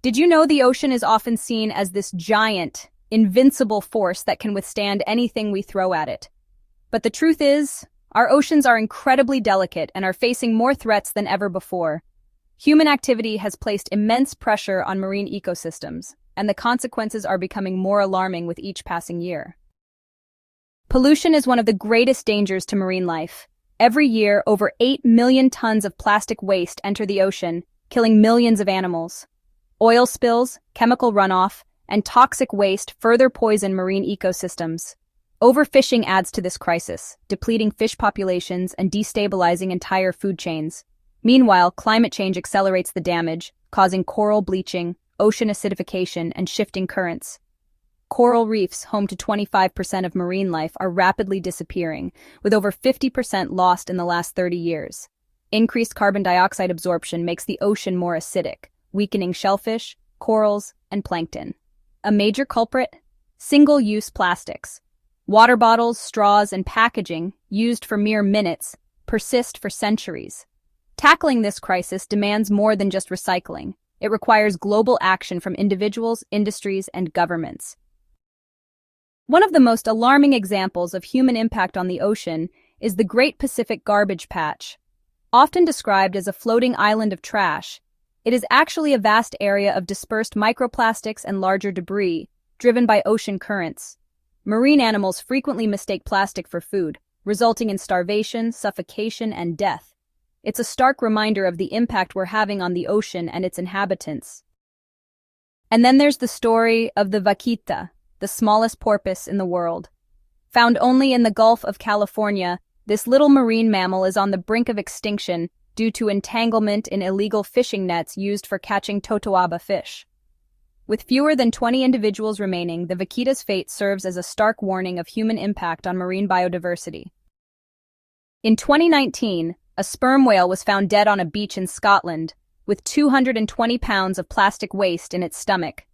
Did you know the ocean is often seen as this giant, invincible force that can withstand anything we throw at it? But the truth is, our oceans are incredibly delicate and are facing more threats than ever before. Human activity has placed immense pressure on marine ecosystems, and the consequences are becoming more alarming with each passing year. Pollution is one of the greatest dangers to marine life. Every year, over 8 million tons of plastic waste enter the ocean, killing millions of animals. Oil spills, chemical runoff, and toxic waste further poison marine ecosystems. Overfishing adds to this crisis, depleting fish populations and destabilizing entire food chains. Meanwhile, climate change accelerates the damage, causing coral bleaching, ocean acidification, and shifting currents. Coral reefs, home to 25% of marine life, are rapidly disappearing, with over 50% lost in the last 30 years. Increased carbon dioxide absorption makes the ocean more acidic, weakening shellfish, corals, and plankton. A major culprit? Single-use plastics. Water bottles, straws, and packaging, used for mere minutes, persist for centuries. Tackling this crisis demands more than just recycling. It requires global action from individuals, industries, and governments. One of the most alarming examples of human impact on the ocean is the Great Pacific Garbage Patch. Often described as a floating island of trash, it is actually a vast area of dispersed microplastics and larger debris, driven by ocean currents. Marine animals frequently mistake plastic for food, resulting in starvation, suffocation, and death. It's a stark reminder of the impact we're having on the ocean and its inhabitants. And then there's the story of the vaquita, the smallest porpoise in the world. Found only in the Gulf of California, this little marine mammal is on the brink of extinction due to entanglement in illegal fishing nets used for catching totoaba fish. With fewer than 20 individuals remaining, the vaquita's fate serves as a stark warning of human impact on marine biodiversity. In 2019, a sperm whale was found dead on a beach in Scotland, with 220 pounds of plastic waste in its stomach.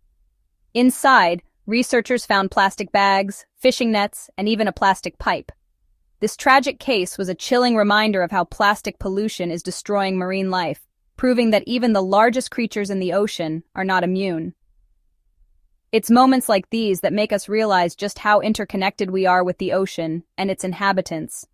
Inside, researchers found plastic bags, fishing nets, and even a plastic pipe. This tragic case was a chilling reminder of how plastic pollution is destroying marine life, proving that even the largest creatures in the ocean are not immune. It's moments like these that make us realize just how interconnected we are with the ocean and its inhabitants.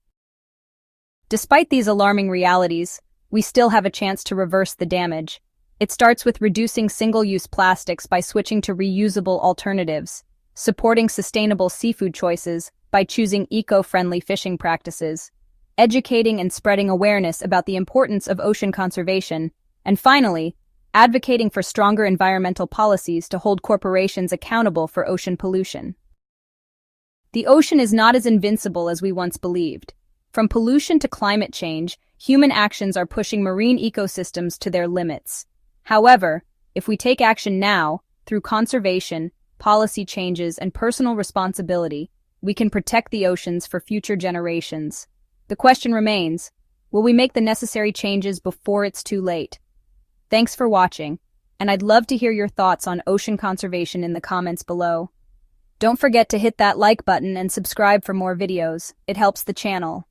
Despite these alarming realities, we still have a chance to reverse the damage. It starts with reducing single-use plastics by switching to reusable alternatives, supporting sustainable seafood choices by choosing eco-friendly fishing practices, educating and spreading awareness about the importance of ocean conservation, and finally, advocating for stronger environmental policies to hold corporations accountable for ocean pollution. The ocean is not as invincible as we once believed. From pollution to climate change, human actions are pushing marine ecosystems to their limits. However, if we take action now, through conservation, policy changes, and personal responsibility, we can protect the oceans for future generations. The question remains, will we make the necessary changes before it's too late? Thanks for watching, and I'd love to hear your thoughts on ocean conservation in the comments below. Don't forget to hit that like button and subscribe for more videos. It helps the channel.